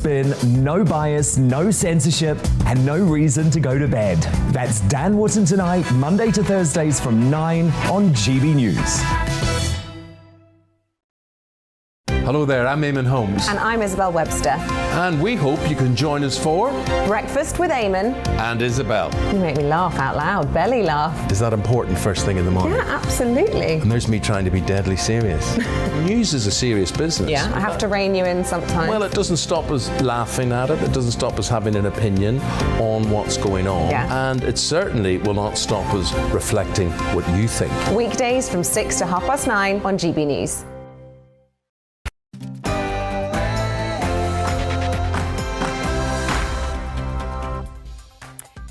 Spin, no bias, no censorship, and no reason to go to bed. That's Dan Wootton Tonight, Monday to Thursdays from 9 on GB News. Hello there, I'm Eamon Holmes. And I'm Isabel Webster. And we hope you can join us for Breakfast with Eamon. And Isabel. You make me laugh out loud, belly laugh. Is that important first thing in the morning? Yeah, absolutely. And there's me trying to be deadly serious. News is a serious business. Yeah, I have to rein you in sometimes. Well, it doesn't stop us laughing at it. It doesn't stop us having an opinion on what's going on. Yeah. And it certainly will not stop us reflecting what you think. Weekdays from 6 to 9:30 on GB News.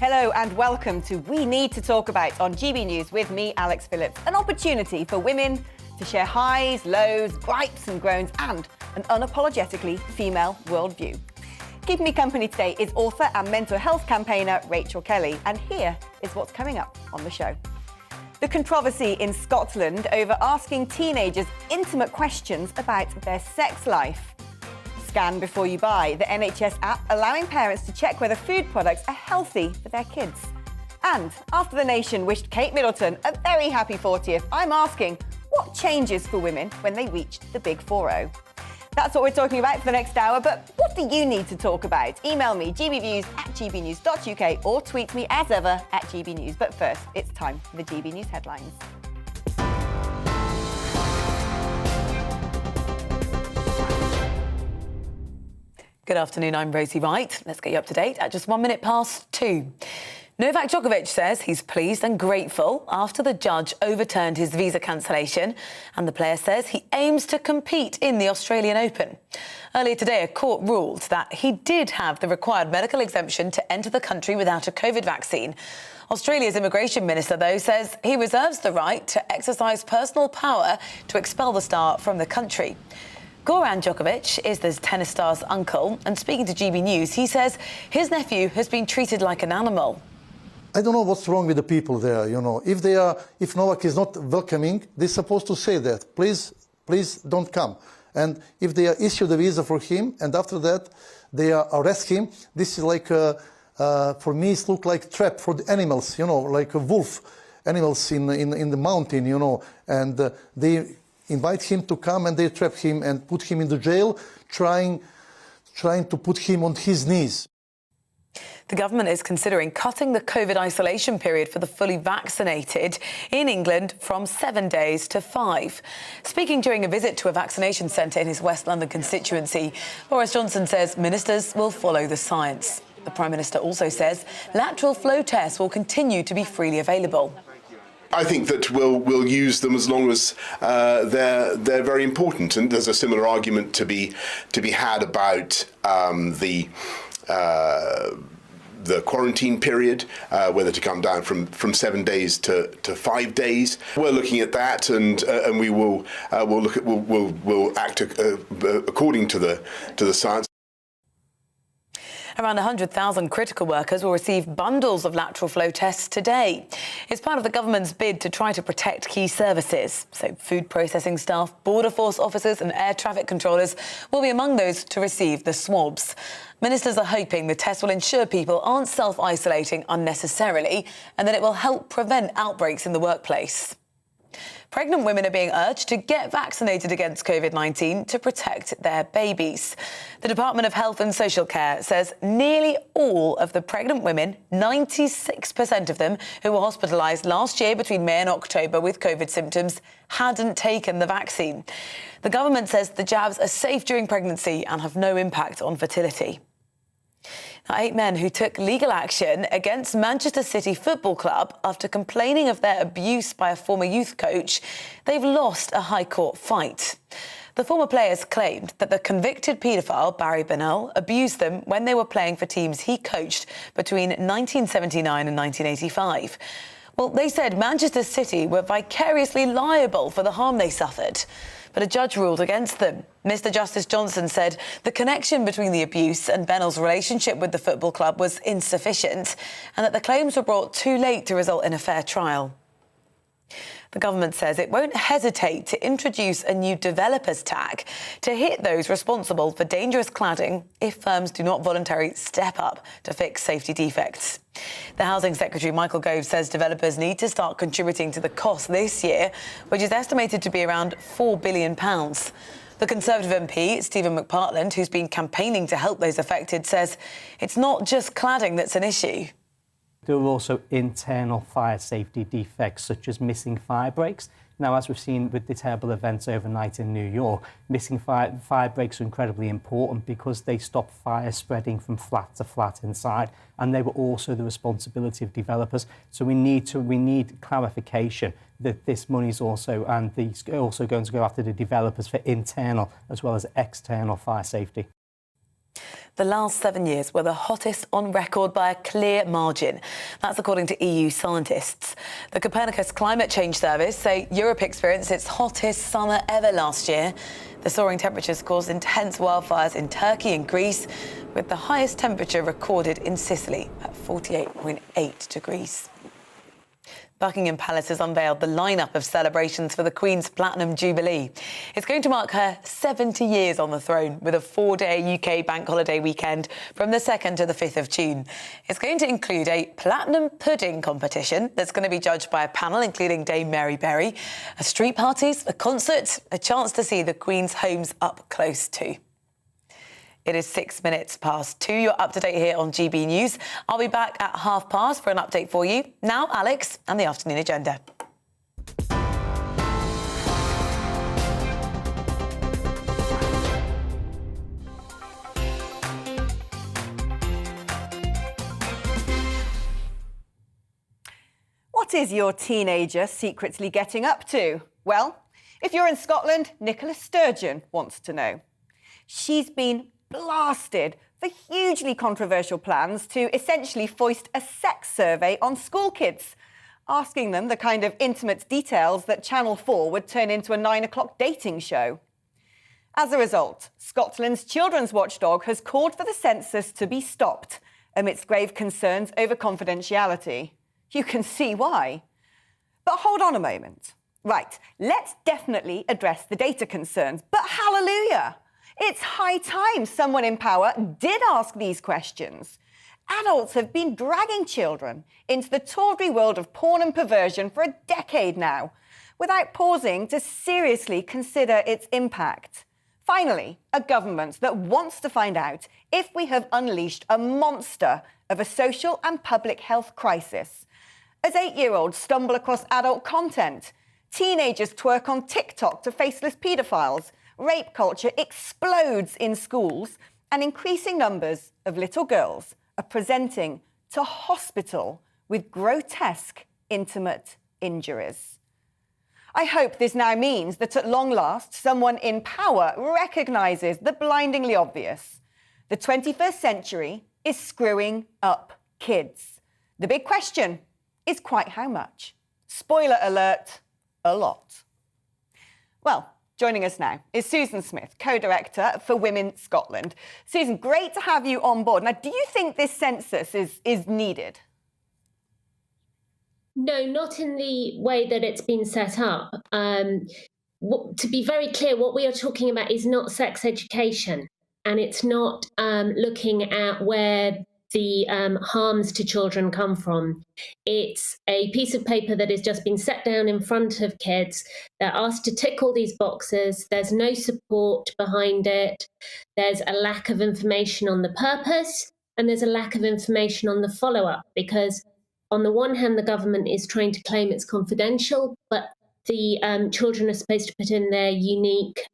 Hello and welcome to We Need to Talk About on GB News with me, Alex Phillips. An opportunity for women to share highs, lows, gripes and groans and an unapologetically female worldview. Keeping me company today is author and mental health campaigner Rachel Kelly, and here is what's coming up on the show. The controversy in Scotland over asking teenagers intimate questions about their sex life. Scan before you buy, the NHS app allowing parents to check whether food products are healthy for their kids. And after the nation wished Kate Middleton a very happy 40th, I'm asking, what changes for women when they reach the big 40? That's what we're talking about for the next hour, but what do you need to talk about? Email me, gbviews@gbnews.uk, or tweet me as ever at gbnews. But first, it's time for the GB News headlines. Good afternoon, I'm Rosie Wright. Let's get you up to date at just 2:01. Novak Djokovic says he's pleased and grateful after the judge overturned his visa cancellation, and the player says he aims to compete in the Australian Open. Earlier today, a court ruled that he did have the required medical exemption to enter the country without a COVID vaccine. Australia's immigration minister, though, says he reserves the right to exercise personal power to expel the star from the country. Goran Djokovic is the tennis star's uncle, and speaking to GB News, he says his nephew has been treated like an animal. I don't know what's wrong with the people there, you know. If Novak is not welcoming, they're supposed to say that. Please don't come. And if they issue the visa for him, and after that they arrest him, this is like, for me, it looks like trap for the animals, you know, like a wolf, animals in the mountain, you know, and they invite him to come and they trap him and put him in the jail, trying to put him on his knees. The government is considering cutting the COVID isolation period for the fully vaccinated in England from 7 days to 5. Speaking during a visit to a vaccination centre in his West London constituency, Boris Johnson says ministers will follow the science. The Prime Minister also says lateral flow tests will continue to be freely available. I think that we'll use them as long as they're very important, and there's a similar argument to be had about the quarantine period, whether to come down from 7 days to 5 days. We're looking at that, and we'll act according to the science. Around 100,000 critical workers will receive bundles of lateral flow tests today. It's part of the government's bid to try to protect key services. So food processing staff, border force officers and air traffic controllers will be among those to receive the swabs. Ministers are hoping the test will ensure people aren't self-isolating unnecessarily and that it will help prevent outbreaks in the workplace. Pregnant women are being urged to get vaccinated against COVID-19 to protect their babies. The Department of Health and Social Care says nearly all of the pregnant women, 96% of them who were hospitalised last year between May and October with COVID symptoms, hadn't taken the vaccine. The government says the jabs are safe during pregnancy and have no impact on fertility. 8 men who took legal action against Manchester City Football Club after complaining of their abuse by a former youth coach, they've lost a High Court fight. The former players claimed that the convicted paedophile Barry Bennell abused them when they were playing for teams he coached between 1979 and 1985. Well, they said Manchester City were vicariously liable for the harm they suffered. But a judge ruled against them. Mr. Justice Johnson said the connection between the abuse and Bennell's relationship with the football club was insufficient and that the claims were brought too late to result in a fair trial. The government says it won't hesitate to introduce a new developers tag to hit those responsible for dangerous cladding if firms do not voluntarily step up to fix safety defects. The Housing Secretary, Michael Gove, says developers need to start contributing to the cost this year, which is estimated to be around £4 billion. The Conservative MP, Stephen McPartland, who's been campaigning to help those affected, says it's not just cladding that's an issue. There are also internal fire safety defects, such as missing fire breaks. Now, as we've seen with the terrible events overnight in New York, missing fire breaks are incredibly important because they stop fire spreading from flat to flat inside, and they were also the responsibility of developers. So we need clarification that this money is also going to go after the developers for internal as well as external fire safety. The last 7 years were the hottest on record by a clear margin. That's according to EU scientists. The Copernicus Climate Change Service say Europe experienced its hottest summer ever last year. The soaring temperatures caused intense wildfires in Turkey and Greece, with the highest temperature recorded in Sicily at 48.8 degrees. Buckingham Palace has unveiled the lineup of celebrations for the Queen's Platinum Jubilee. It's going to mark her 70 years on the throne with a 4-day UK bank holiday weekend from the 2nd to the 5th of June. It's going to include a platinum pudding competition that's going to be judged by a panel including Dame Mary Berry, street parties, a concert, a chance to see the Queen's homes up close too. It is 6 minutes past 2. You're up to date here on GB News. I'll be back at past for an update for you. Now, Alex and the afternoon agenda. What is your teenager secretly getting up to? Well, if you're in Scotland, Nicola Sturgeon wants to know. She's been blasted for hugely controversial plans to essentially foist a sex survey on school kids, asking them the kind of intimate details that Channel 4 would turn into a 9 o'clock dating show. As a result, Scotland's children's watchdog has called for the census to be stopped amidst grave concerns over confidentiality. You can see why. But hold on a moment. Right, let's definitely address the data concerns, but hallelujah! It's high time someone in power did ask these questions. Adults have been dragging children into the tawdry world of porn and perversion for a decade now, without pausing to seriously consider its impact. Finally, a government that wants to find out if we have unleashed a monster of a social and public health crisis. As 8-year-olds stumble across adult content, teenagers twerk on TikTok to faceless paedophiles, rape culture explodes in schools, and increasing numbers of little girls are presenting to hospital with grotesque, intimate injuries. I hope this now means that at long last, someone in power recognises the blindingly obvious. The 21st century is screwing up kids. The big question is quite how much. Spoiler alert, a lot. Well, joining us now is Susan Smith, co-director for Women Scotland. Susan, great to have you on board. Now, do you think this census is needed? No, not in the way that it's been set up. To be very clear, what we are talking about is not sex education, and it's not looking at where the harms to children come from. It's a piece of paper that has just been set down in front of kids. They're asked to tick all these boxes. There's no support behind it. There's a lack of information on the purpose, and there's a lack of information on the follow-up, because on the one hand, the government is trying to claim it's confidential, but the children are supposed to put in their unique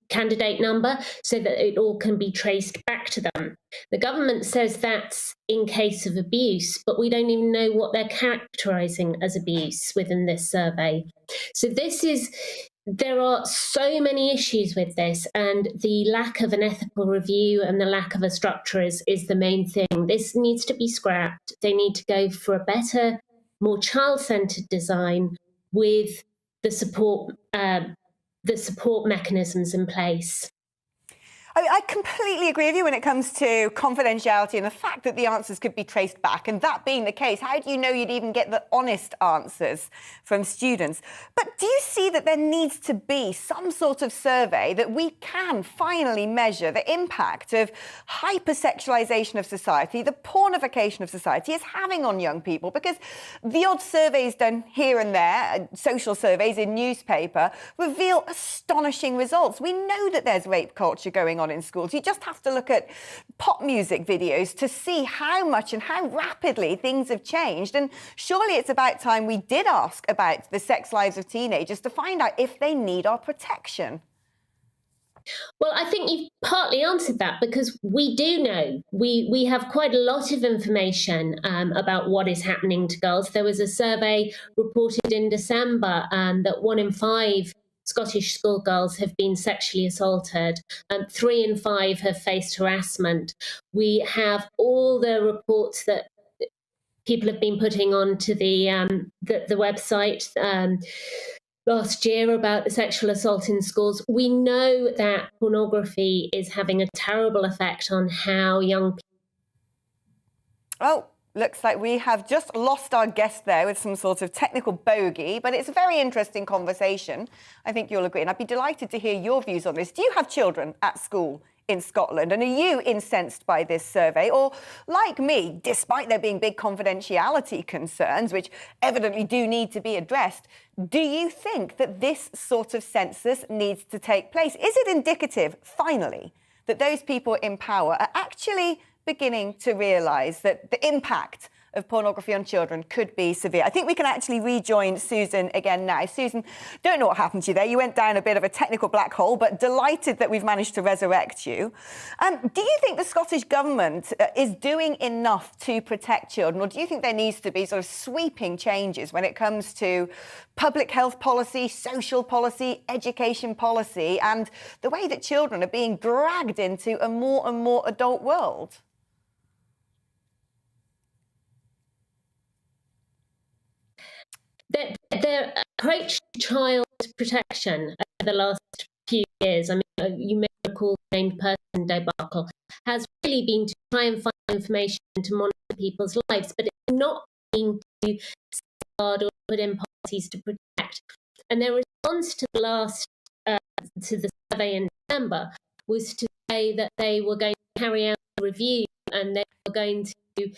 candidate number so that it all can be traced back to them. The government says that's in case of abuse, but we don't even know what they're characterising as abuse within this survey. So there are so many issues with this, and the lack of an ethical review and the lack of a structure is the main thing. This needs to be scrapped. They need to go for a better, more child-centred design with the support mechanisms in place. I completely agree with you when it comes to confidentiality and the fact that the answers could be traced back. And that being the case, how do you know you'd even get the honest answers from students? But do you see that there needs to be some sort of survey that we can finally measure the impact of hypersexualization of society, the pornification of society is having on young people? Because the odd surveys done here and there, social surveys in newspaper, reveal astonishing results. We know that there's rape culture going on in schools. You just have to look at pop music videos to see how much and how rapidly things have changed. And surely it's about time we did ask about the sex lives of teenagers to find out if they need our protection. Well, I think you've partly answered that, because we do know. We have quite a lot of information about what is happening to girls. There was a survey reported in December that 1 in 5 Scottish schoolgirls have been sexually assaulted. 3 in 5 have faced harassment. We have all the reports that people have been putting onto the website last year about the sexual assault in schools. We know that pornography is having a terrible effect on how young people. Oh, looks like we have just lost our guest there with some sort of technical bogey, but it's a very interesting conversation. I think you'll agree, and I'd be delighted to hear your views on this. Do you have children at school in Scotland, and are you incensed by this survey? Or, like me, despite there being big confidentiality concerns, which evidently do need to be addressed, do you think that this sort of census needs to take place? Is it indicative, finally, that those people in power are actually beginning to realise that the impact of pornography on children could be severe? I think we can actually rejoin Susan again now. Susan, don't know what happened to you there. You went down a bit of a technical black hole, but delighted that we've managed to resurrect you. Do you think the Scottish Government is doing enough to protect children, or do you think there needs to be sort of sweeping changes when it comes to public health policy, social policy, education policy, and the way that children are being dragged into a more and more adult world? Their approach to child protection over the last few years, I mean, you may recall the named person debacle, has really been to try and find information to monitor people's lives, but it's not been to safeguard or put in policies to protect. And their response to the last to the survey in December was to say that they were going to carry out a review and they were going to.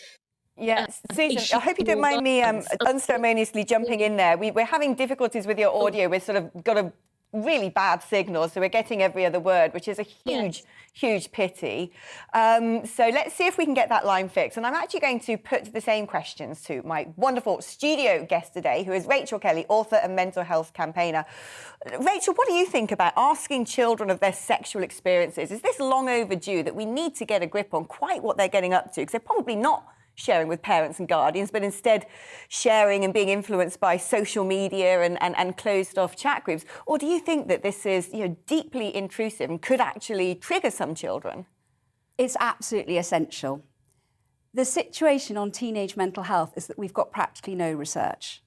Yes, Susan, I hope you don't mind me unceremoniously jumping in there. We're having difficulties with your audio. We've sort of got a really bad signal, so we're getting every other word, which is a huge pity. So let's see if we can get that line fixed. And I'm actually going to put the same questions to my wonderful studio guest today, who is Rachel Kelly, author and mental health campaigner. Rachel, what do you think about asking children of their sexual experiences? Is this long overdue, that we need to get a grip on quite what they're getting up to? Because they're probably not sharing with parents and guardians, but instead sharing and being influenced by social media and closed-off chat groups? Or do you think that this is, deeply intrusive and could actually trigger some children? It's absolutely essential. The situation on teenage mental health is that we've got practically no research.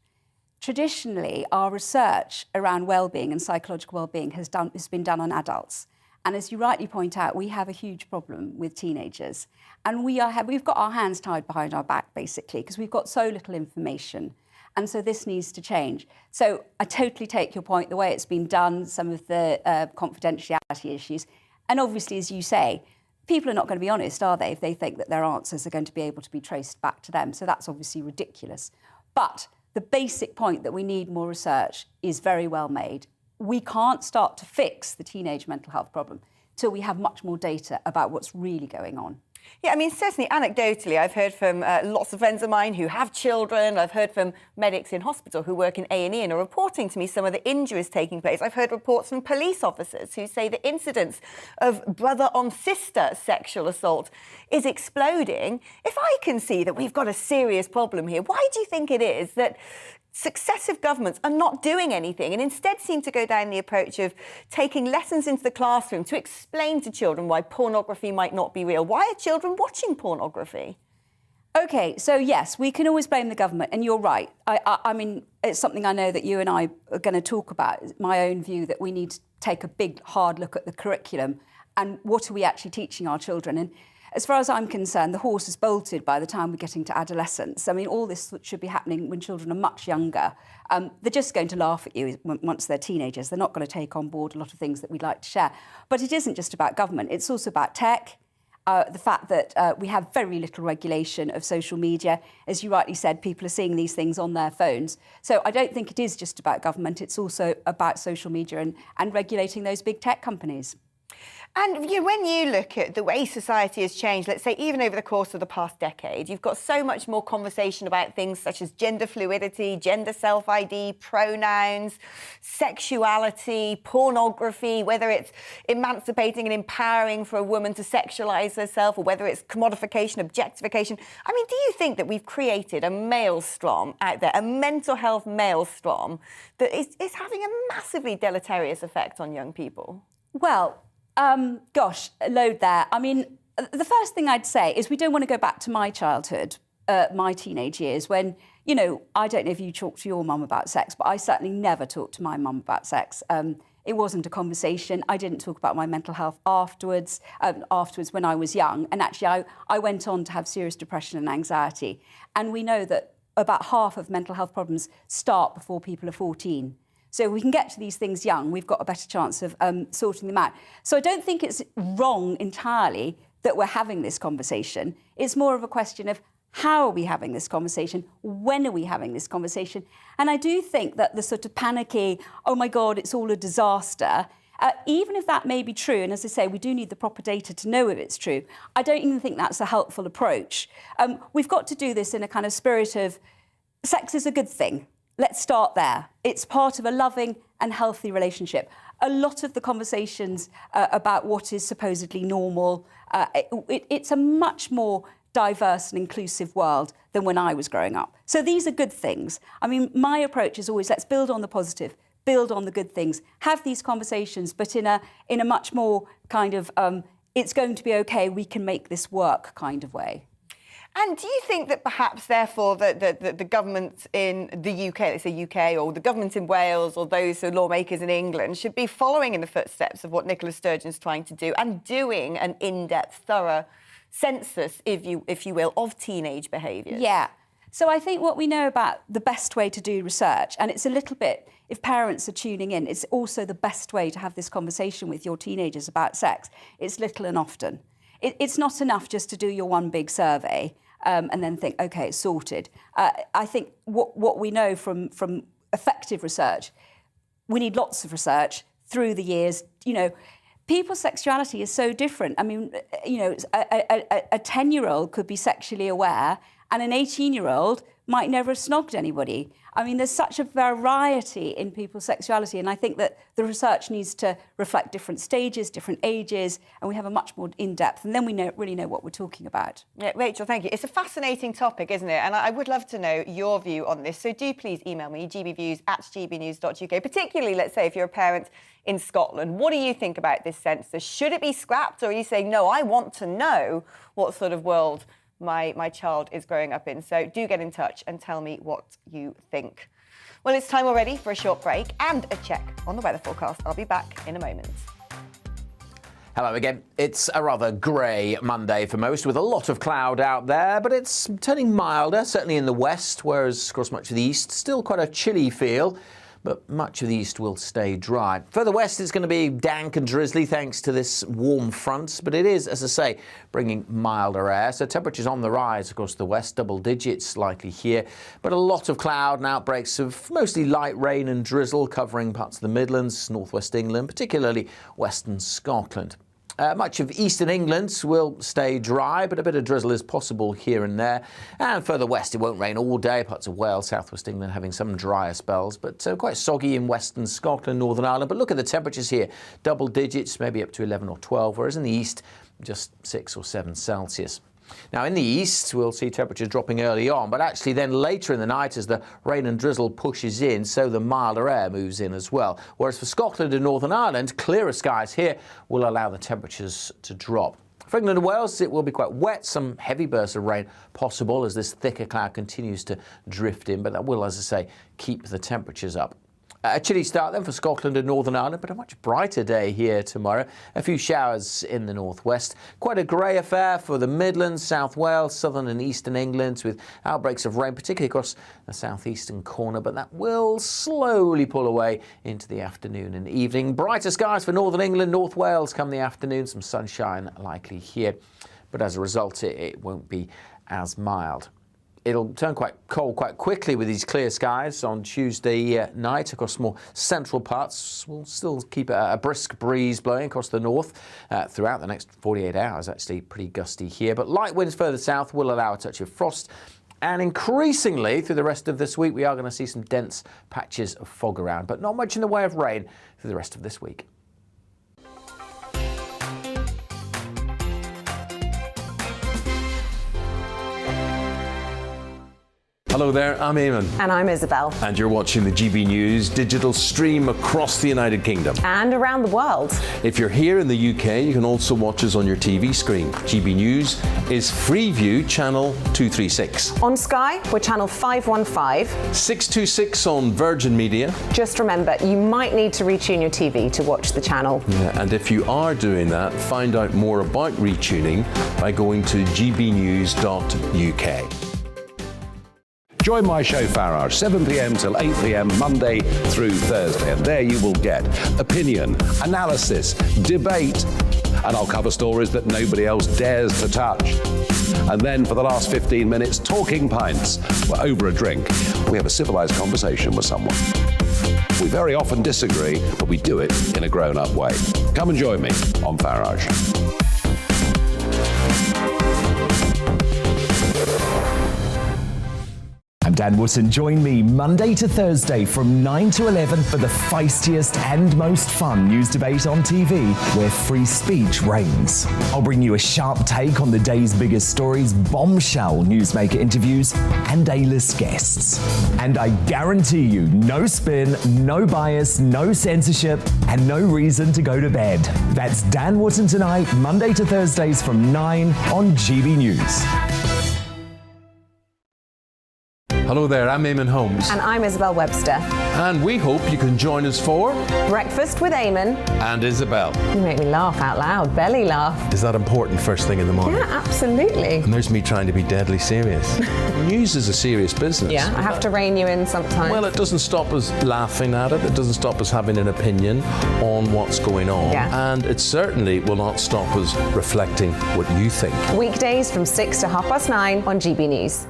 Traditionally, our research around well-being and psychological well-being has been done on adults. And as you rightly point out, we have a huge problem with teenagers. And we've got our hands tied behind our back, basically, because we've got so little information. And so this needs to change. So I totally take your point, the way it's been done, some of the confidentiality issues. And obviously, as you say, people are not going to be honest, are they, if they think that their answers are going to be able to be traced back to them. So that's obviously ridiculous. But the basic point that we need more research is very well made. We can't start to fix the teenage mental health problem till we have much more data about what's really going on. Yeah, I mean, certainly anecdotally, I've heard from lots of friends of mine who have children. I've heard from medics in hospital who work in A&E and are reporting to me some of the injuries taking place. I've heard reports from police officers who say the incidence of brother-on-sister sexual assault is exploding. If I can see that we've got a serious problem here, why do you think it is that successive governments are not doing anything and instead seem to go down the approach of taking lessons into the classroom to explain to children why pornography might not be real? Why are children watching pornography? OK, so yes, we can always blame the government, and you're right. I mean, it's something I know that you and I are going to talk about, my own view that we need to take a big, hard look at the curriculum and what are we actually teaching our children? And as far as I'm concerned, the horse is bolted by the time we're getting to adolescence. I mean, all this should be happening when children are much younger. They're just going to laugh at you once they're teenagers. They're not going to take on board a lot of things that we'd like to share. But it isn't just about government. It's also about tech. The fact that we have very little regulation of social media. As you rightly said, people are seeing these things on their phones. So I don't think it is just about government. It's also about social media and regulating those big tech companies. And when you look at the way society has changed, let's say even over the course of the past decade, you've got so much more conversation about things such as gender fluidity, gender self-ID, pronouns, sexuality, pornography, whether it's emancipating and empowering for a woman to sexualise herself, or whether it's commodification, objectification. I mean, do you think that we've created a maelstrom out there, a mental health maelstrom that is having a massively deleterious effect on young people? Well, gosh, a load there. I mean, the first thing I'd say is we don't want to go back to my childhood, my teenage years, when, you know, I don't know if you talk to your mum about sex, but I certainly never talked to my mum about sex. It wasn't a conversation. I didn't talk about my mental health afterwards when I was young. And actually, I went on to have serious depression and anxiety. And we know that about half of mental health problems start before people are 14. So if we can get to these things young, we've got a better chance of sorting them out. So I don't think it's wrong entirely that we're having this conversation. It's more of a question of how are we having this conversation? When are we having this conversation? And I do think that the sort of panicky, oh my God, it's all a disaster, even if that may be true, and as I say, we do need the proper data to know if it's true, I don't even think that's a helpful approach. We've got to do this in a kind of spirit of sex is a good thing. Let's start there. It's part of a loving and healthy relationship. A lot of the conversations about what is supposedly normal, it's a much more diverse and inclusive world than when I was growing up. So these are good things. I mean, my approach is always let's build on the positive, build on the good things, have these conversations, but in a much more kind of it's going to be okay, we can make this work kind of way. And do you think that perhaps, therefore, the government in the UK, let's say UK, or the government in Wales, or those who are lawmakers in England, should be following in the footsteps of what Nicola Sturgeon's trying to do and doing an in-depth, thorough census, if you will, of teenage behaviours? Yeah. So I think what we know about the best way to do research, and it's a little bit, if parents are tuning in, it's also the best way to have this conversation with your teenagers about sex. It's little and often. It's not enough just to do your one big survey and then think, OK, it's sorted. I think what we know from effective research, we need lots of research through the years. You know, people's sexuality is so different. I mean, you know, a 10-year-old could be sexually aware and an 18-year-old might never have snogged anybody. I mean, there's such a variety in people's sexuality, and I think that the research needs to reflect different stages, different ages, and we have a much more in-depth, and then we really know what we're talking about. Yeah, Rachel, thank you. It's a fascinating topic, isn't it? And I would love to know your view on this. So do please email me, gbviews@gbnews.uk, particularly, let's say, if you're a parent in Scotland. What do you think about this census? Should it be scrapped, or are you saying, no, I want to know what sort of world my child is growing up in? So do get in touch and tell me what you think. Well, it's time already for a short break and a check on the weather forecast. I'll be back in a moment. Hello again. It's a rather grey Monday for most, with a lot of cloud out there, but it's turning milder, certainly in the west, whereas across much of the east, still quite a chilly feel. But much of the east will stay dry. Further west, it's going to be dank and drizzly thanks to this warm front, but it is, as I say, bringing milder air. So temperatures on the rise across the west, double digits likely here, but a lot of cloud and outbreaks of mostly light rain and drizzle covering parts of the Midlands, northwest England, particularly western Scotland. Much of eastern England will stay dry, but a bit of drizzle is possible here and there. And further west, it won't rain all day. Parts of Wales, southwest England having some drier spells, but quite soggy in western Scotland, Northern Ireland. But look at the temperatures here, double digits, maybe up to 11 or 12, whereas in the east, just 6 or 7 Celsius. Now, in the east, we'll see temperatures dropping early on, but actually then later in the night as the rain and drizzle pushes in, so the milder air moves in as well. Whereas for Scotland and Northern Ireland, clearer skies here will allow the temperatures to drop. For England and Wales, it will be quite wet, some heavy bursts of rain possible as this thicker cloud continues to drift in, but that will, as I say, keep the temperatures up. A chilly start then for Scotland and Northern Ireland, but a much brighter day here tomorrow. A few showers in the northwest. Quite a grey affair for the Midlands, South Wales, southern and eastern England, with outbreaks of rain, particularly across the southeastern corner, but that will slowly pull away into the afternoon and evening. Brighter skies for northern England, North Wales come the afternoon, some sunshine likely here, but as a result it won't be as mild. It'll turn quite cold quite quickly with these clear skies on Tuesday night across more central parts. We'll still keep a brisk breeze blowing across the north throughout the next 48 hours. Actually pretty gusty here, but light winds further south will allow a touch of frost. And increasingly through the rest of this week, we are going to see some dense patches of fog around, but not much in the way of rain through the rest of this week. Hello there, I'm Eamon. And I'm Isabel. And you're watching the GB News digital stream across the United Kingdom. And around the world. If you're here in the UK, you can also watch us on your TV screen. GB News is Freeview channel 236. On Sky, we're channel 515. 626 on Virgin Media. Just remember, you might need to retune your TV to watch the channel. Yeah, and if you are doing that, find out more about retuning by going to gbnews.uk. Join my show Farage, 7 p.m. till 8 p.m. Monday through Thursday. And there you will get opinion, analysis, debate, and I'll cover stories that nobody else dares to touch. And then for the last 15 minutes, talking pints. We're over a drink. We have a civilized conversation with someone. We very often disagree, but we do it in a grown-up way. Come and join me on Farage. I'm Dan Wootton. Join me Monday to Thursday from 9 to 11 for the feistiest and most fun news debate on TV, where free speech reigns. I'll bring you a sharp take on the day's biggest stories, bombshell newsmaker interviews, and A-list guests. And I guarantee you, no spin, no bias, no censorship, and no reason to go to bed. That's Dan Wootton Tonight, Monday to Thursdays from 9 on GB News. Hello there, I'm Eamon Holmes. And I'm Isabel Webster. And we hope you can join us for Breakfast with Eamon. And Isabel. You make me laugh out loud, belly laugh. Is that important first thing in the morning? Yeah, absolutely. And there's me trying to be deadly serious. News is a serious business. Yeah, I have to rein you in sometimes. Well, it doesn't stop us laughing at it. It doesn't stop us having an opinion on what's going on. Yeah. And it certainly will not stop us reflecting what you think. Weekdays from 6 to 9:30 on GB News.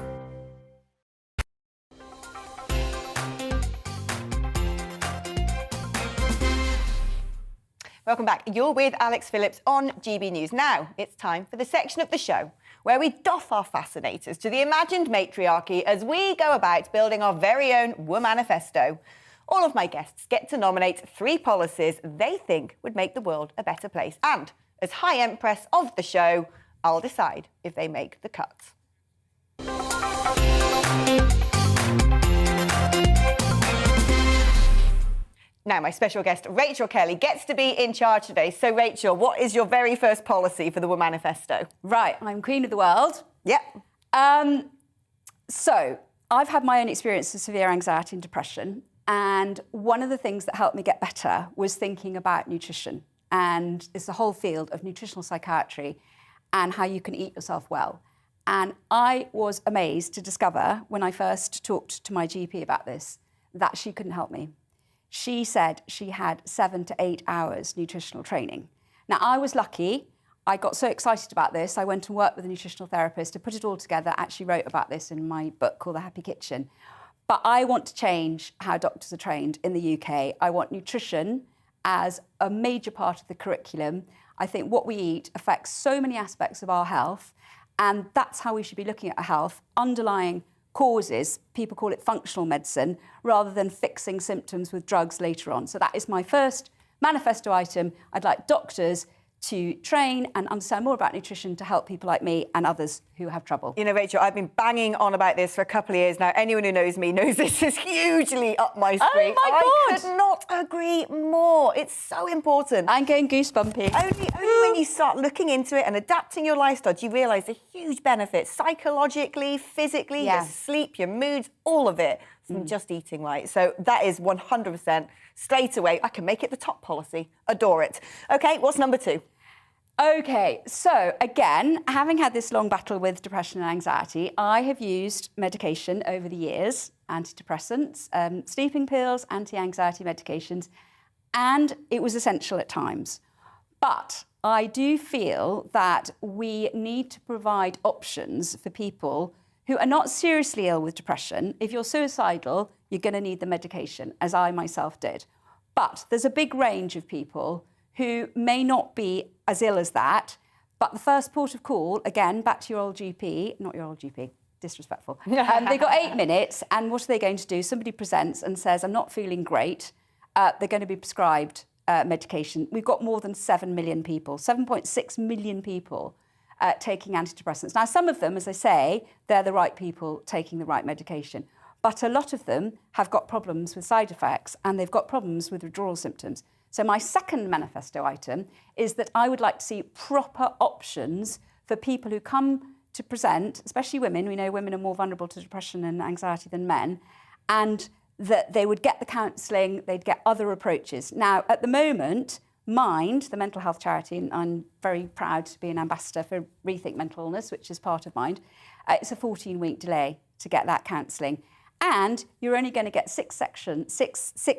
Welcome back. You're with Alex Phillips on GB News. Now, it's time for the section of the show where we doff our fascinators to the imagined matriarchy as we go about building our very own Womanifesto. All of my guests get to nominate 3 policies they think would make the world a better place. And as High Empress of the show, I'll decide if they make the cut. Now, my special guest, Rachel Kelly, gets to be in charge today. So, Rachel, what is your very first policy for the Womanifesto? Right, I'm Queen of the World. Yep. So, I've had my own experience of severe anxiety and depression. And one of the things that helped me get better was thinking about nutrition. And it's the whole field of nutritional psychiatry and how you can eat yourself well. And I was amazed to discover when I first talked to my GP about this, that she couldn't help me. She said she had 7 to 8 hours nutritional training. Now, I was lucky. I got so excited about this, I went and worked with a nutritional therapist to put it all together, actually wrote about this in my book called The Happy Kitchen. But I want to change how doctors are trained in the UK. I want nutrition as a major part of the curriculum. I think what we eat affects so many aspects of our health, and that's how we should be looking at our health, underlying causes. People call it functional medicine, rather than fixing symptoms with drugs later on. So that is my first manifesto item. I'd like doctors to train and understand more about nutrition to help people like me and others who have trouble. You know, Rachel, I've been banging on about this for a couple of years now. Anyone who knows me knows this is hugely up my street. Oh, my God. I could not agree more. It's so important. I'm getting goosebumpy. Only when you start looking into it and adapting your lifestyle do you realise the huge benefits psychologically, physically, your sleep, your moods, all of it. from just eating right. So that is 100% straight away. I can make it the top policy. Adore it. OK, what's number 2? OK, so again, having had this long battle with depression and anxiety, I have used medication over the years, antidepressants, sleeping pills, anti-anxiety medications, and it was essential at times. But I do feel that we need to provide options for people who are not seriously ill with depression. If you're suicidal, you're going to need the medication, as I myself did. But there's a big range of people who may not be as ill as that, but the first port of call, again, back to your old GP, not your old GP, disrespectful. They've got 8 minutes, and what are they going to do? Somebody presents and says, I'm not feeling great. They're going to be prescribed medication. We've got more than 7 million people, 7.6 million people taking antidepressants. Now, some of them, as I say, they're the right people taking the right medication. But a lot of them have got problems with side effects, and they've got problems with withdrawal symptoms. So my second manifesto item is that I would like to see proper options for people who come to present, especially women. We know women are more vulnerable to depression and anxiety than men, and that they would get the counselling, they'd get other approaches. Now, at the moment, Mind, the mental health charity, and I'm very proud to be an ambassador for Rethink Mental Illness, which is part of Mind, it's a 14-week delay to get that counselling. And you're only going to get six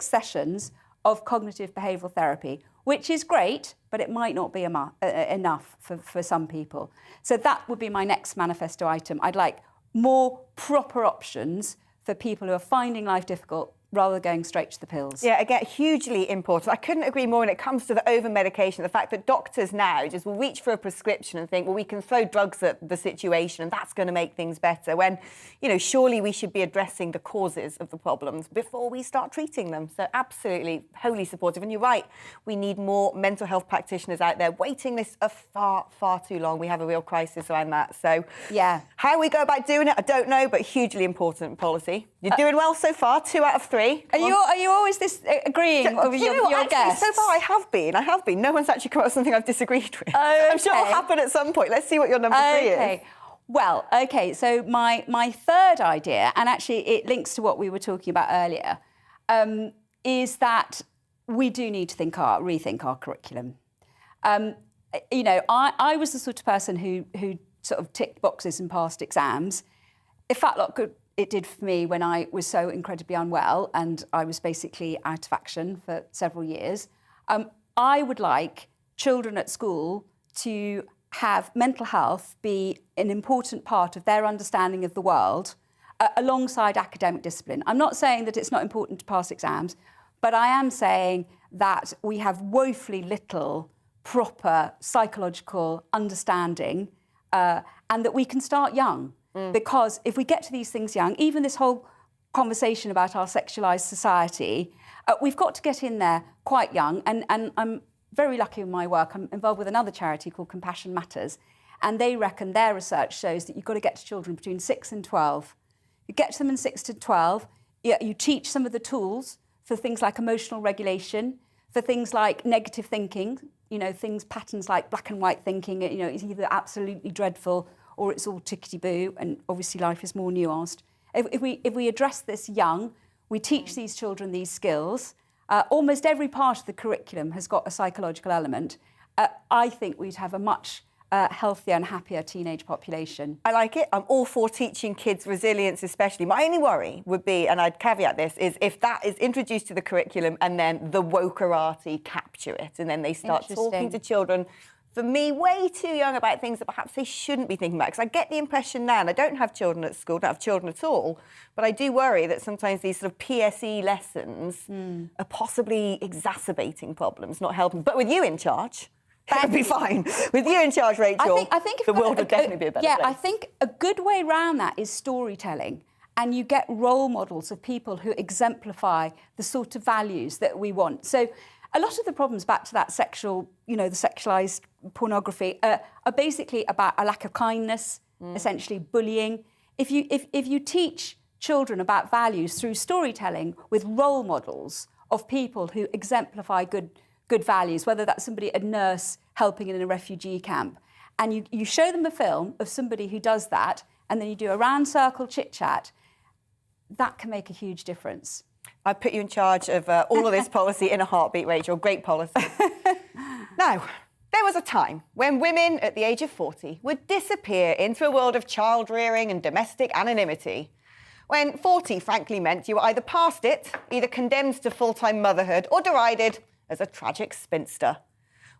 sessions of cognitive behavioural therapy, which is great, but it might not be enough for some people. So that would be my next manifesto item. I'd like more proper options for people who are finding life difficult rather than going straight to the pills. Yeah, again, hugely important. I couldn't agree more when it comes to the over-medication, the fact that doctors now just will reach for a prescription and think, well, we can throw drugs at the situation and that's going to make things better, when, you know, surely we should be addressing the causes of the problems before we start treating them. So absolutely, wholly supportive. And you're right, we need more mental health practitioners out there. Waiting lists are far, far too long. We have a real crisis around that. So yeah, how we go about doing it, I don't know, but hugely important policy. You're doing well so far, 2 out of 3. Are you always agreeing with your guests? So far I have been. No one's actually come up with something I've disagreed with. Oh, okay. I'm sure it'll happen at some point. Let's see what your number 3 is. Well, OK, so my third idea, and actually it links to what we were talking about earlier, is that we do need to rethink our curriculum. You know, I was the sort of person who sort of ticked boxes and passed exams. If that lot could... It did for me when I was so incredibly unwell and I was basically out of action for several years. I would like children at school to have mental health be an important part of their understanding of the world alongside academic discipline. I'm not saying that it's not important to pass exams, but I am saying that we have woefully little proper psychological understanding and that we can start young. Because if we get to these things young, even this whole conversation about our sexualised society, we've got to get in there quite young. And I'm very lucky in my work. I'm involved with another charity called Compassion Matters. And they reckon their research shows that you've got to get to children between 6 and 12. You get to them in 6 to 12, you teach some of the tools for things like emotional regulation, for things like negative thinking, you know, patterns like black and white thinking, you know, it's either absolutely dreadful or it's all tickety-boo, and obviously life is more nuanced. If we address this young, we teach these children these skills. Almost every part of the curriculum has got a psychological element. I think we'd have a much healthier and happier teenage population. I like it. I'm all for teaching kids resilience especially. My only worry would be, and I'd caveat this, is if that is introduced to the curriculum and then the wokerati capture it and then they start talking to children, for me, way too young about things that perhaps they shouldn't be thinking about. Because I get the impression now, and I don't have children at school, don't have children at all, but I do worry that sometimes these sort of PSE lessons are possibly exacerbating problems, not helping. But with you in charge, that would be fine. With you in charge, Rachel, I think the world would definitely be a better place. I think a good way around that is storytelling. And you get role models of people who exemplify the sort of values that we want. So a lot of the problems back to that sexual, you know, the sexualised pornography are basically about a lack of kindness, essentially bullying. If you teach children about values through storytelling with role models of people who exemplify good values, whether that's somebody, a nurse helping in a refugee camp, and you show them a film of somebody who does that, and then you do a round circle chit-chat, that can make a huge difference. I'd put you in charge of all of this policy in a heartbeat, Rachel. Great policy. Now, there was a time when women at the age of 40 would disappear into a world of child rearing and domestic anonymity. When 40, frankly, meant you were either past it, either condemned to full-time motherhood, or derided as a tragic spinster.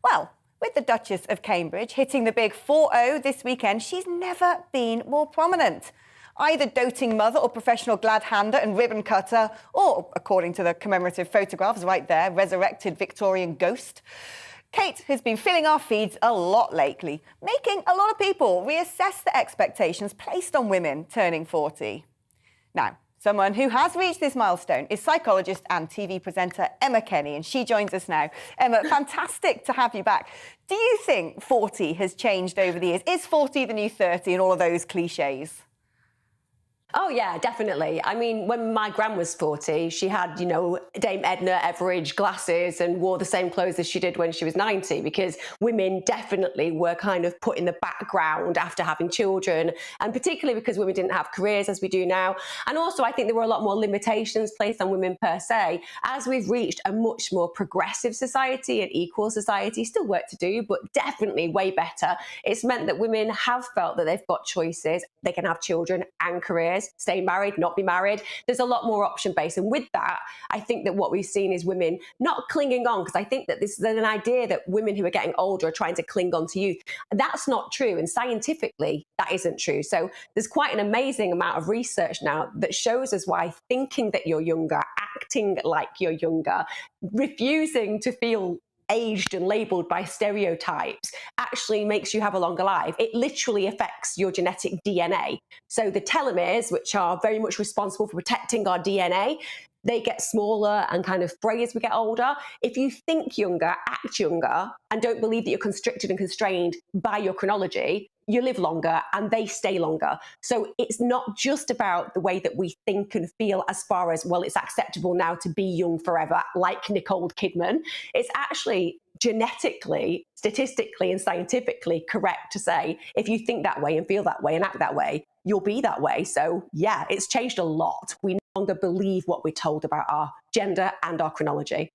Well, with the Duchess of Cambridge hitting the big 4-0 this weekend, she's never been more prominent. Either doting mother or professional glad-hander and ribbon cutter, or, according to the commemorative photographs right there, resurrected Victorian ghost. Kate has been filling our feeds a lot lately, making a lot of people reassess the expectations placed on women turning 40. Now, someone who has reached this milestone is psychologist and TV presenter Emma Kenny, and she joins us now. Emma, fantastic to have you back. Do you think 40 has changed over the years? Is 40 the new 30 and all of those cliches? Oh, yeah, definitely. I mean, when my gran was 40, she had, you know, Dame Edna Everage glasses and wore the same clothes as she did when she was 90, because women definitely were kind of put in the background after having children, and particularly because women didn't have careers as we do now. And also, I think there were a lot more limitations placed on women per se. As we've reached a much more progressive society and equal society, still work to do, but definitely way better. It's meant that women have felt that they've got choices. They can have children and careers, stay married, not be married. There's a lot more option based. And with that, I think that what we've seen is women not clinging on, because I think that this is an idea that women who are getting older are trying to cling on to youth. That's not true. And scientifically, that isn't true. So there's quite an amazing amount of research now that shows us why thinking that you're younger, acting like you're younger, refusing to feel aged and labelled by stereotypes actually makes you have a longer life. It literally affects your genetic DNA. So the telomeres, which are very much responsible for protecting our DNA, they get smaller and kind of fray as we get older. If you think younger, act younger, and don't believe that you're constricted and constrained by your chronology, you live longer and they stay longer. So it's not just about the way that we think and feel as far as, well, it's acceptable now to be young forever, like Nicole Kidman. It's actually genetically, statistically, and scientifically correct to say, if you think that way and feel that way and act that way, you'll be that way. So yeah, it's changed a lot. We no longer believe what we're told about our gender and our chronology.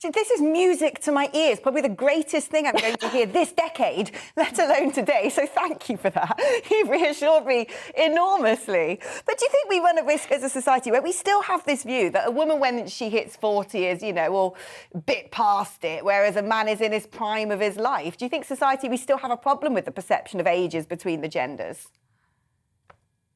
This is music to my ears, probably the greatest thing I'm going to hear this decade, let alone today. So thank you for that. You've reassured me enormously. But do you think we run a risk as a society where we still have this view that a woman, when she hits 40, is, you know, well, a bit past it, whereas a man is in his prime of his life? Do you think society, we still have a problem with the perception of ages between the genders?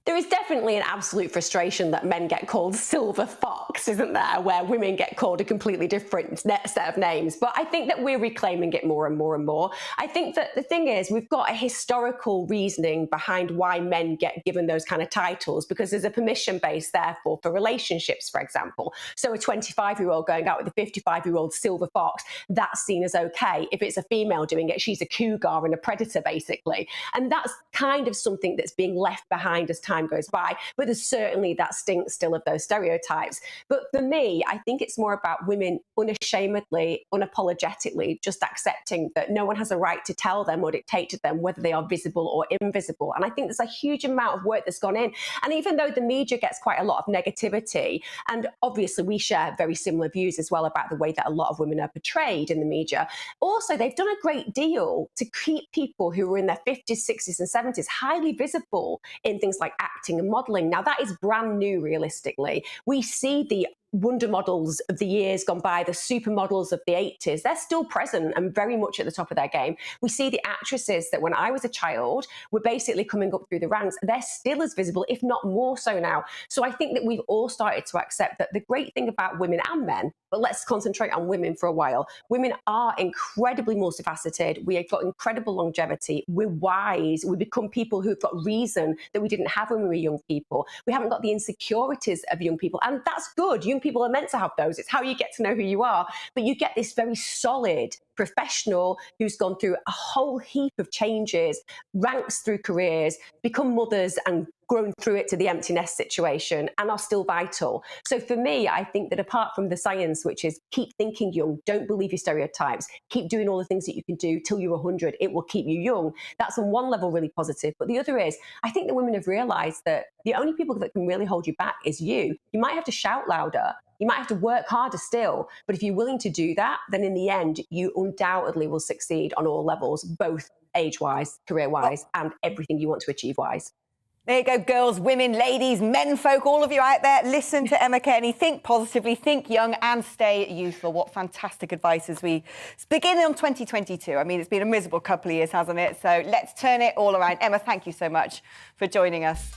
There is definitely an absolute frustration that men get called silver fox, isn't there, where women get called a completely different set of names. But I think that we're reclaiming it more and more and more. I think that the thing is, we've got a historical reasoning behind why men get given those kind of titles, because there's a permission base, therefore, for relationships, for example. So a 25-year-old going out with a 55-year-old silver fox, that's seen as okay. If it's a female doing it, she's a cougar and a predator, basically. And that's kind of something that's being left behind as time goes by, but there's certainly that stink still of those stereotypes. But for me, I think it's more about women unashamedly, unapologetically just accepting that no one has a right to tell them or dictate to them whether they are visible or invisible. And I think there's a huge amount of work that's gone in. And even though the media gets quite a lot of negativity, and obviously we share very similar views as well about the way that a lot of women are portrayed in the media, also they've done a great deal to keep people who are in their 50s, 60s and 70s highly visible in things like acting and modelling. Now, that is brand new, realistically. We see the wonder models of the years gone by, the supermodels of the 80s, they're still present and very much at the top of their game. We see the actresses that when I was a child were basically coming up through the ranks, they're still as visible, if not more so now. So I think that we've all started to accept that the great thing about women and men, but let's concentrate on women for a while. Women are incredibly multifaceted. We have got incredible longevity. We're wise. We become people who've got reason that we didn't have when we were young people. We haven't got the insecurities of young people. And that's good. Young people are meant to have those. It's how you get to know who you are. But you get this very solid professional who's gone through a whole heap of changes, ranks through careers, become mothers and grown through it to the empty nest situation and are still vital. So for me, I think that apart from the science, which is keep thinking young, don't believe your stereotypes, keep doing all the things that you can do till you're 100, it will keep you young. That's on one level really positive. But the other is, I think that women have realised that the only people that can really hold you back is you. You might have to shout louder, you might have to work harder still, but if you're willing to do that, then in the end, you undoubtedly will succeed on all levels, both age-wise, career-wise, and everything you want to achieve-wise. There you go, girls, women, ladies, men folk, all of you out there, listen to Emma Kearney, think positively, think young and stay youthful. What fantastic advice as we begin on 2022. I mean, it's been a miserable couple of years, hasn't it? So let's turn it all around. Emma, thank you so much for joining us.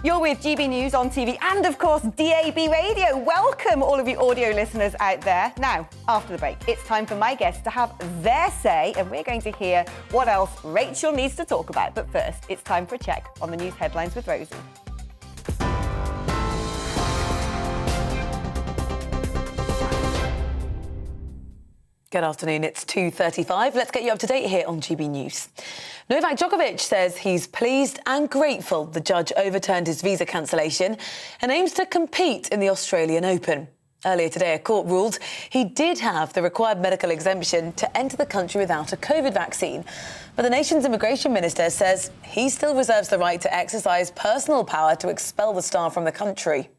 You're with GB News on TV and, of course, DAB Radio. Welcome, all of you audio listeners out there. Now, after the break, it's time for my guests to have their say, and we're going to hear what else Rachel needs to talk about. But first, it's time for a check on the news headlines with Rosie. Good afternoon, it's 2:35. Let's get you up to date here on GB News. Novak Djokovic says he's pleased and grateful the judge overturned his visa cancellation and aims to compete in the Australian Open. Earlier today, a court ruled he did have the required medical exemption to enter the country without a COVID vaccine. But the nation's immigration minister says he still reserves the right to exercise personal power to expel the star from the country.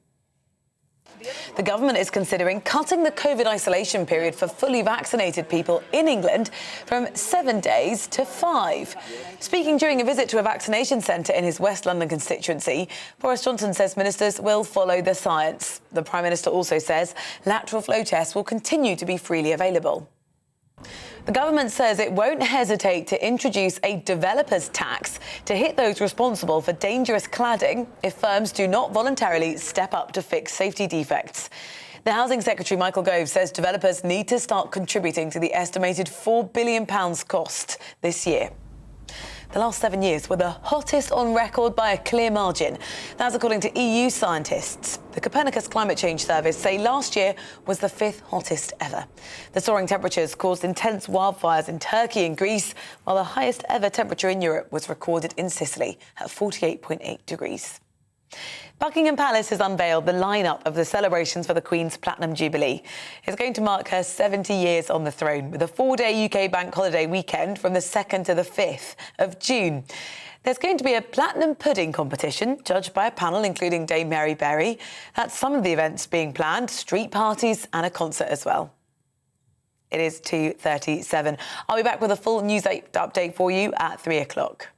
The government is considering cutting the COVID isolation period for fully vaccinated people in England from 7 days to 5. Speaking during a visit to a vaccination centre in his West London constituency, Boris Johnson says ministers will follow the science. The Prime Minister also says lateral flow tests will continue to be freely available. The government says it won't hesitate to introduce a developer's tax to hit those responsible for dangerous cladding if firms do not voluntarily step up to fix safety defects. The Housing Secretary, Michael Gove, says developers need to start contributing to the estimated £4 billion cost this year. The last 7 years were the hottest on record by a clear margin. That's according to EU scientists. The Copernicus Climate Change Service say last year was the 5th hottest ever. The soaring temperatures caused intense wildfires in Turkey and Greece, while the highest ever temperature in Europe was recorded in Sicily at 48.8 degrees. Buckingham Palace has unveiled the lineup of the celebrations for the Queen's Platinum Jubilee. It's going to mark her 70 years on the throne, with a 4-day UK bank holiday weekend from the 2nd to the 5th of June. There's going to be a platinum pudding competition, judged by a panel including Dame Mary Berry. That's some of the events being planned, street parties and a concert as well. It is 2:37. I'll be back with a full news update for you at 3 o'clock.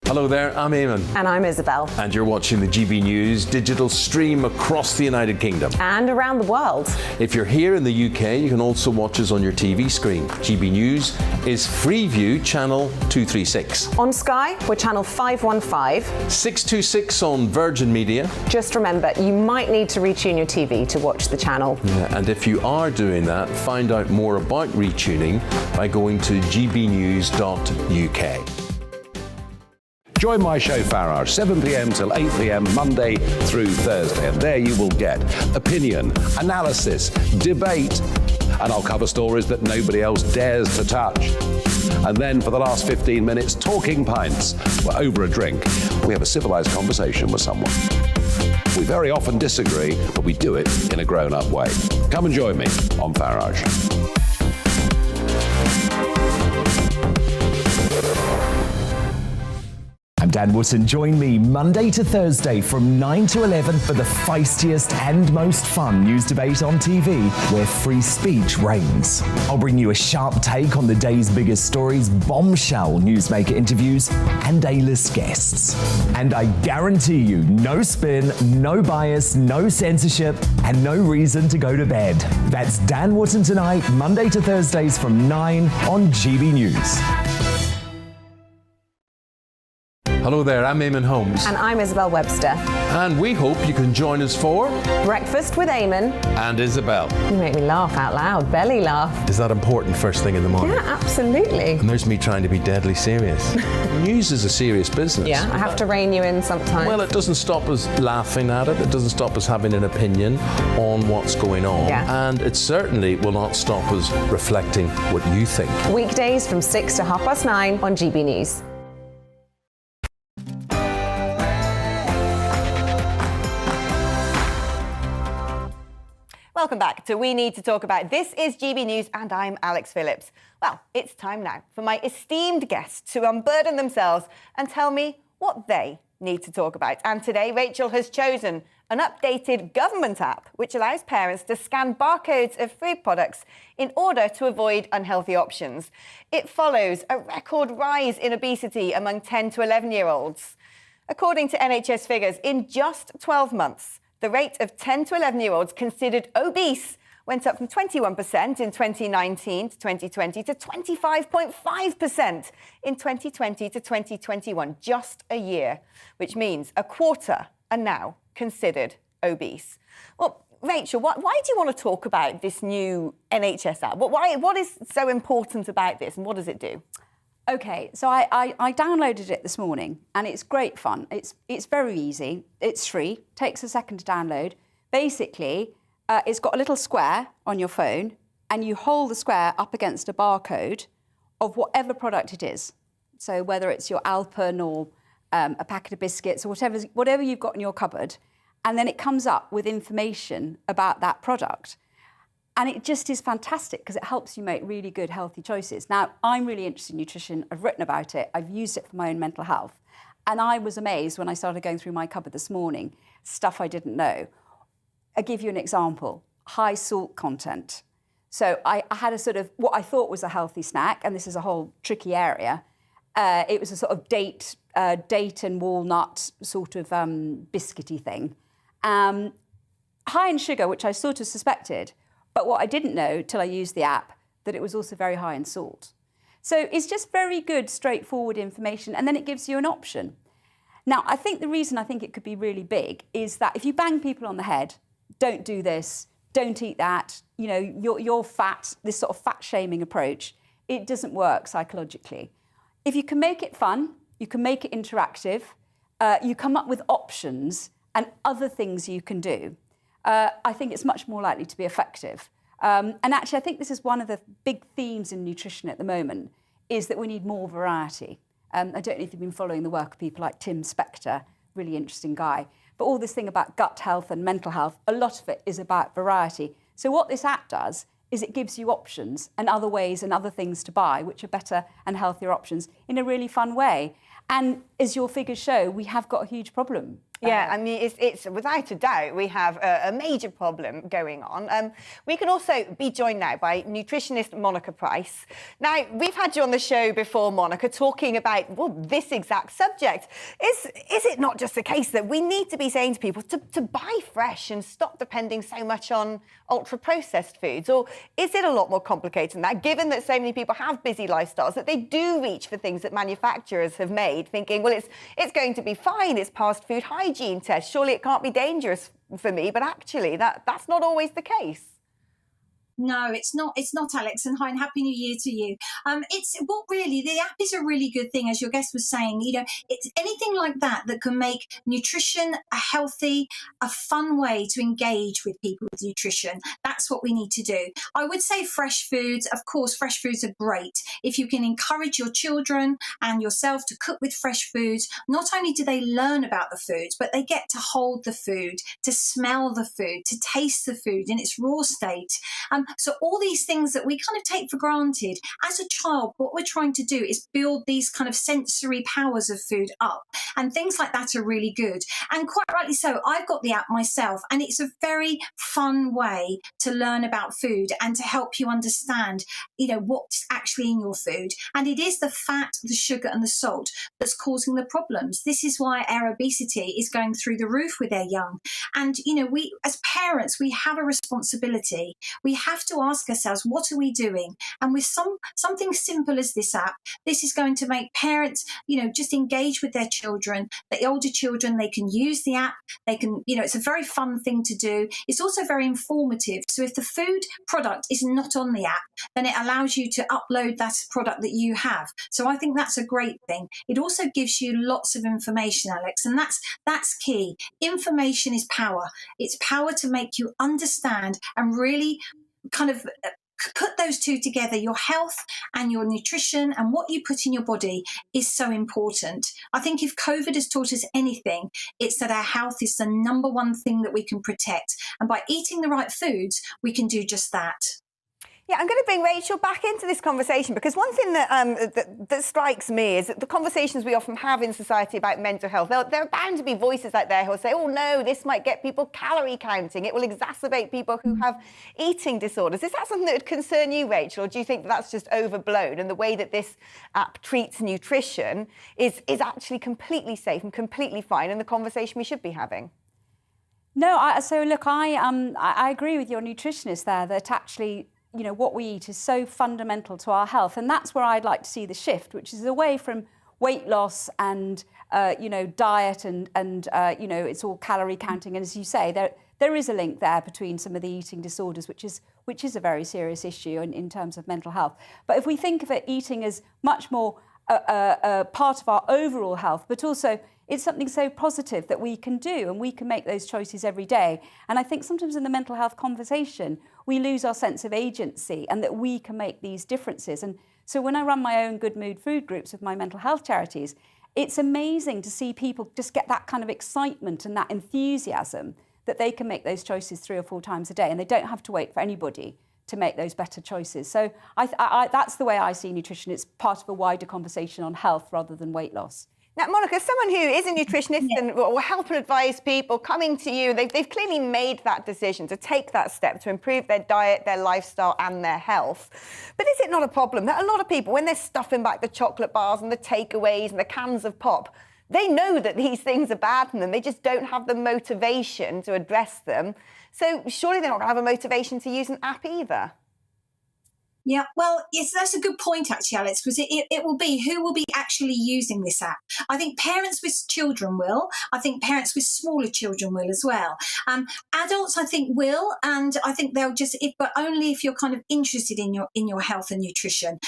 Hello there, I'm Eamon. And I'm Isabel. And you're watching the GB News digital stream across the United Kingdom. And around the world. If you're here in the UK, you can also watch us on your TV screen. GB News is Freeview channel 236. On Sky, we're channel 515. 626 on Virgin Media. Just remember, you might need to retune your TV to watch the channel. Yeah, and if you are doing that, find out more about retuning by going to gbnews.uk. Join my show Farage, 7 p.m. till 8 p.m. Monday through Thursday, and there you will get opinion, analysis, debate, and I'll cover stories that nobody else dares to touch. And then for the last 15 minutes, talking pints. We're over a drink. We have a civilized conversation with someone. We very often disagree, but we do it in a grown-up way. Come and join me on Farage. I'm Dan Wootton. Join me Monday to Thursday from 9 to 11 for the feistiest and most fun news debate on TV, where free speech reigns. I'll bring you a sharp take on the day's biggest stories, bombshell newsmaker interviews, and A-list guests. And I guarantee you, no spin, no bias, no censorship, and no reason to go to bed. That's Dan Wootton Tonight, Monday to Thursdays from 9 on GB News. Hello there, I'm Eamon Holmes. And I'm Isabel Webster. And we hope you can join us for Breakfast with Eamon. And Isabel. You make me laugh out loud, belly laugh. Is that important first thing in the morning? Yeah, absolutely. And there's me trying to be deadly serious. News is a serious business. Yeah, I have to rein you in sometimes. Well, it doesn't stop us laughing at it. It doesn't stop us having an opinion on what's going on. Yeah. And it certainly will not stop us reflecting what you think. Weekdays from 6 to 9:30 on GB News. Welcome back to We Need to Talk About. This is GB News and I'm Alex Phillips. Well, it's time now for my esteemed guests to unburden themselves and tell me what they need to talk about. And today, Rachel has chosen an updated government app which allows parents to scan barcodes of food products in order to avoid unhealthy options. It follows a record rise in obesity among 10 to 11-year-olds. According to NHS figures, in just 12 months, the rate of 10 to 11-year-olds considered obese went up from 21% in 2019 to 2020 to 25.5% in 2020 to 2021, just a year, which means a quarter are now considered obese. Well, Rachel, why do you want to talk about this new NHS app? What is so important about this and what does it do? Okay, so I downloaded it this morning and it's great fun. It's very easy. It's free. Takes a second to download. Basically, it's got a little square on your phone and you hold the square up against a barcode of whatever product it is. So whether it's your Alpen or a packet of biscuits or whatever you've got in your cupboard, and then it comes up with information about that product. And it just is fantastic because it helps you make really good, healthy choices. Now, I'm really interested in nutrition. I've written about it. I've used it for my own mental health. And I was amazed when I started going through my cupboard this morning, stuff I didn't know. I'll give you an example. High salt content. So I had a sort of, what I thought was a healthy snack, and this is a whole tricky area. It was a sort of date and walnut sort of biscuity thing. High in sugar, which I sort of suspected. But what I didn't know till I used the app, that it was also very high in salt. So it's just very good, straightforward information, and then it gives you an option. Now, I think the reason I think it could be really big is that if you bang people on the head, don't do this, don't eat that, you know, you're fat, this sort of fat-shaming approach, it doesn't work psychologically. If you can make it fun, you can make it interactive, you come up with options and other things you can do, I think it's much more likely to be effective. And actually, I think this is one of the big themes in nutrition at the moment, is that we need more variety. I don't know if you've been following the work of people like Tim Spector, really interesting guy. But all this thing about gut health and mental health, a lot of it is about variety. So what this app does is it gives you options and other ways and other things to buy, which are better and healthier options in a really fun way. And as your figures show, we have got a huge problem. Yeah, I mean, it's without a doubt, we have a major problem going on. We can also be joined now by nutritionist Monica Price. Now, we've had you on the show before, Monica, talking about, well, this exact subject. Is it not just the case that we need to be saying to people to buy fresh and stop depending so much on ultra-processed foods? Or is it a lot more complicated than that, given that so many people have busy lifestyles, that they do reach for things that manufacturers have made, thinking, well, it's going to be fine, it's past food hygiene test, surely it can't be dangerous for me, but actually that's not always the case. No, it's not, Alex, and hi, and Happy New Year to you. It's what really, the app is a really good thing, as your guest was saying. You know, it's anything like that can make nutrition a healthy, a fun way to engage with people with nutrition. That's what we need to do. I would say fresh foods, of course, fresh foods are great. If you can encourage your children and yourself to cook with fresh foods, not only do they learn about the foods, but they get to hold the food, to smell the food, to taste the food in its raw state. So all these things that we kind of take for granted, as a child, what we're trying to do is build these kind of sensory powers of food up, and things like that are really good. And quite rightly so, I've got the app myself, and it's a very fun way to learn about food and to help you understand, you know, what's actually in your food. And it is the fat, the sugar and the salt that's causing the problems. This is why our obesity is going through the roof with our young. And, you know, we as parents, we have a responsibility. We have have to ask ourselves, what are we doing? And with something simple as this app, this is going to make parents, just engage with their children. The older children, they can use the app. They can, it's a very fun thing to do. It's also very informative. So if the food product is not on the app, then it allows you to upload that product that you have. So I think that's a great thing. It also gives you lots of information, Alex, and that's key. Information is power. It's power to make you understand and really kind of put those two together. Your health and your nutrition and what you put in your body is so important. I think if COVID has taught us anything, it's that our health is the number one thing that we can protect. And by eating the right foods, we can do just that. Yeah, I'm going to bring Rachel back into this conversation, because one thing that strikes me is that the conversations we often have in society about mental health, there are bound to be voices out there who will say, oh no, this might get people calorie counting, it will exacerbate people who have eating disorders. Is that something that would concern you, Rachel, or do you think that's just overblown, and the way that this app treats nutrition is actually completely safe and completely fine, and the conversation we should be having? No, I agree with your nutritionist there that actually, what we eat is so fundamental to our health. And that's where I'd like to see the shift, which is away from weight loss and, diet and it's all calorie counting. And as you say, there is a link there between some of the eating disorders, which is a very serious issue in terms of mental health. But if we think of it, eating as much more a part of our overall health, but also it's something so positive that we can do, and we can make those choices every day. And I think sometimes in the mental health conversation, we lose our sense of agency and that we can make these differences. And so when I run my own good mood food groups with my mental health charities, it's amazing to see people just get that kind of excitement and that enthusiasm that they can make those choices 3 or 4 times a day, and they don't have to wait for anybody to make those better choices. So that's the way I see nutrition. It's part of a wider conversation on health rather than weight loss. Now, Monica, someone who is a nutritionist and will help and advise people coming to you, they've clearly made that decision to take that step to improve their diet, their lifestyle and their health. But is it not a problem that a lot of people, when they're stuffing back the chocolate bars and the takeaways and the cans of pop, they know that these things are bad for them, they just don't have the motivation to address them. So surely they're not going to have a motivation to use an app either. Yeah, well, yes, that's a good point, actually, Alex, because it will be who will be actually using this app. I think parents with children will. I think parents with smaller children will as well. Adults, I think, will, and I think they'll but only if you're kind of interested in your health and nutrition.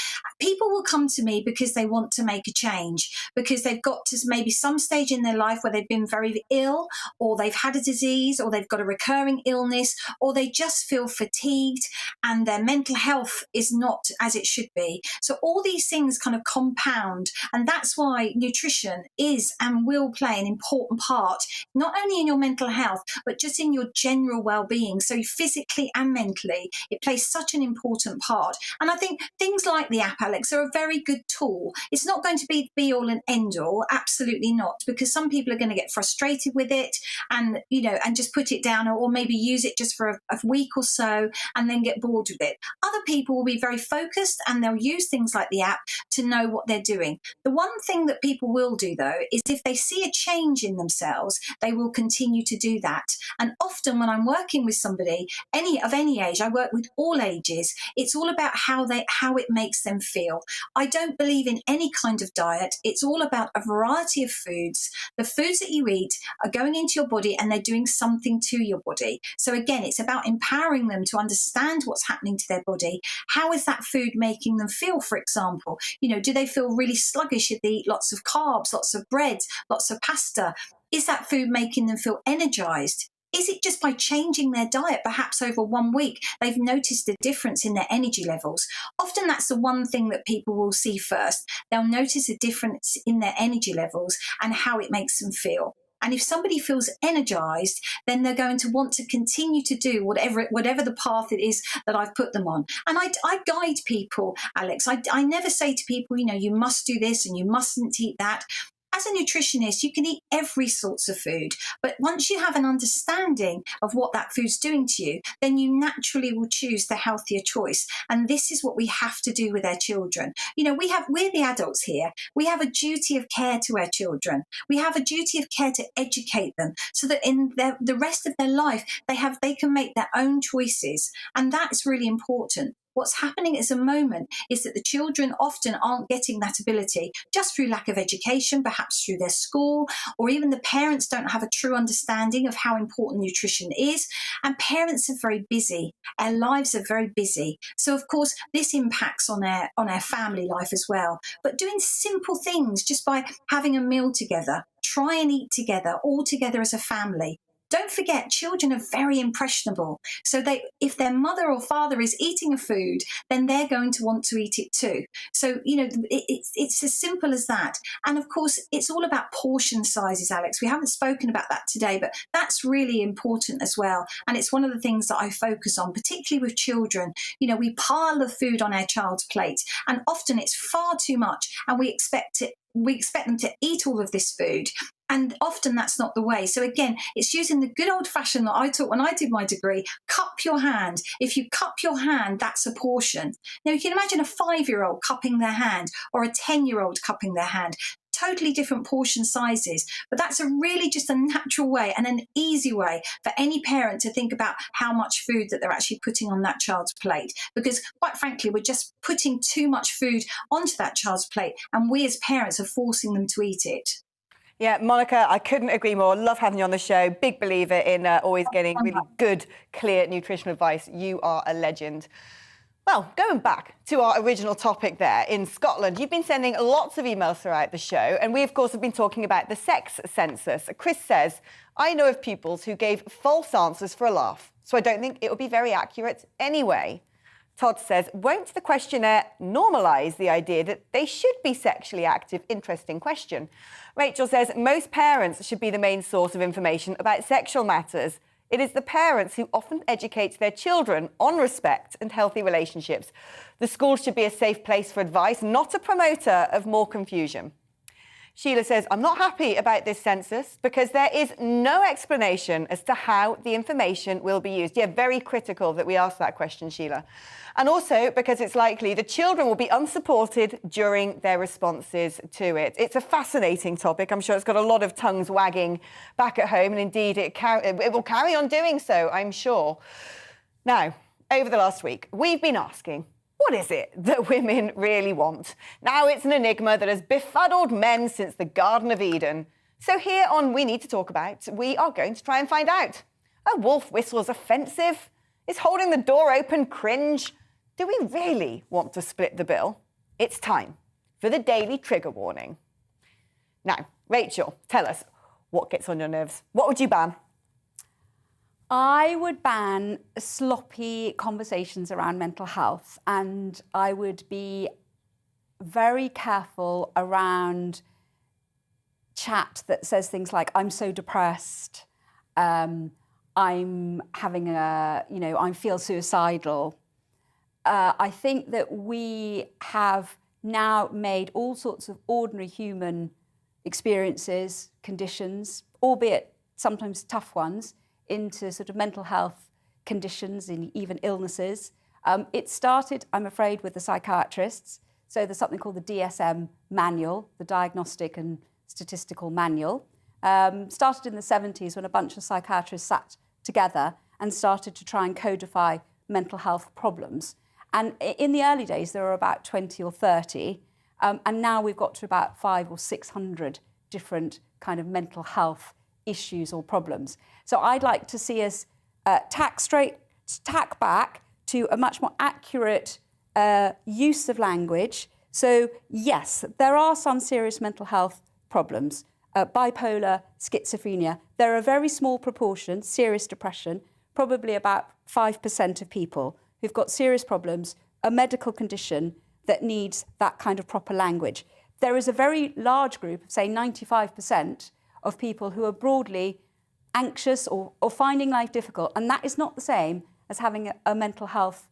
People will come to me because they want to make a change, because they've got to maybe some stage in their life where they've been very ill, or they've had a disease, or they've got a recurring illness, or they just feel fatigued and their mental health is not as it should be. So all these things kind of compound, and that's why nutrition is and will play an important part, not only in your mental health, but just in your general well-being. So physically and mentally, it plays such an important part. And I think things like the app, Alex, are a very good tool. It's not going to be all and end all, absolutely not, because some people are going to get frustrated with it and, and just put it down, or maybe use it just for a week or so and then get bored with it. Other people will be very focused and they'll use things like the app to know what they're doing. The one thing that people will do, though, is if they see a change in themselves, they will continue to do that. And often when I'm working with somebody, of any age, I work with all ages, it's all about how it makes them feel. I don't believe in any kind of diet. It's all about a variety of foods. The foods that you eat are going into your body and they're doing something to your body. So again, it's about empowering them to understand what's happening to their body. How is that food making them feel, for example? Do they feel really sluggish if they eat lots of carbs, lots of bread, lots of pasta? Is that food making them feel energized? Is it just by changing their diet, perhaps over 1 week, they've noticed a difference in their energy levels? Often that's the one thing that people will see first. They'll notice a difference in their energy levels and how it makes them feel. And if somebody feels energized, then they're going to want to continue to do whatever the path it is that I've put them on. And I guide people, Alex. I never say to people, you must do this and you mustn't eat that. as a nutritionist, you can eat every sorts of food, but once you have an understanding of what that food's doing to you, then you naturally will choose the healthier choice. And this is what we have to do with our children. You know, we're the adults here. We have a duty of care to our children. We have a duty of care to educate them so that in the rest of their life, they can make their own choices. And that's really important. What's happening at the moment is that the children often aren't getting that ability just through lack of education, perhaps through their school, or even the parents don't have a true understanding of how important nutrition is. And parents are very busy. Our lives are very busy. So, of course, this impacts on our family life as well. But doing simple things just by having a meal together, try and eat together, all together as a family. Don't forget, children are very impressionable. So if their mother or father is eating a food, then they're going to want to eat it too. So, you know, it's as simple as that. And of course, it's all about portion sizes, Alex. We haven't spoken about that today, but that's really important as well. And it's one of the things that I focus on, particularly with children. You know, we pile the food on our child's plate, and often it's far too much, and we expect them to eat all of this food. And often that's not the way. So again, it's using the good old fashioned that I taught when I did my degree, cup your hand. If you cup your hand, that's a portion. Now you can imagine a 5-year-old cupping their hand or a 10-year-old cupping their hand. Totally different portion sizes. But that's really just a natural way and an easy way for any parent to think about how much food that they're actually putting on that child's plate. Because quite frankly, we're just putting too much food onto that child's plate, and we as parents are forcing them to eat it. Yeah, Monica, I couldn't agree more. Love having you on the show. Big believer in always getting really good, clear nutritional advice. You are a legend. Well, going back to our original topic there, in Scotland, you've been sending lots of emails throughout the show, and we, of course, have been talking about the sex census. Chris says, I know of pupils who gave false answers for a laugh, so I don't think it would be very accurate anyway. Todd says, won't the questionnaire normalise the idea that they should be sexually active? Interesting question. Rachel says, most parents should be the main source of information about sexual matters. It is the parents who often educate their children on respect and healthy relationships. The school should be a safe place for advice, not a promoter of more confusion. Sheila says, I'm not happy about this census because there is no explanation as to how the information will be used. Yeah, very critical that we ask that question, Sheila. And also because it's likely the children will be unsupported during their responses to it. It's a fascinating topic. I'm sure it's got a lot of tongues wagging back at home, and indeed it will carry on doing so, I'm sure. Now, over the last week, we've been asking, what is it that women really want? Now it's an enigma that has befuddled men since the Garden of Eden. So here on We Need to Talk About, we are going to try and find out. A wolf whistle's offensive? Is holding the door open cringe? Do we really want to split the bill? It's time for the daily trigger warning. Now, Rachel, tell us, what gets on your nerves? What would you ban? I would ban sloppy conversations around mental health, and I would be very careful around chat that says things like, I'm so depressed, I'm having I feel suicidal. I think that we have now made all sorts of ordinary human experiences, conditions, albeit sometimes tough ones, into sort of mental health conditions and even illnesses. It started, I'm afraid, with the psychiatrists. So there's something called the DSM manual, the Diagnostic and Statistical Manual. Started in the 70s when a bunch of psychiatrists sat together and started to try and codify mental health problems. And in the early days, there were about 20 or 30. And now we've got to about 500 or 600 different kind of mental health issues or problems. So I'd like to see us tack back to a much more accurate use of language. So yes, there are some serious mental health problems, bipolar, schizophrenia. They're a very small proportion, serious depression, probably about 5% of people who've got serious problems, a medical condition that needs that kind of proper language. There is a very large group, say 95%, of people who are broadly anxious or finding life difficult, and that is not the same as having a mental health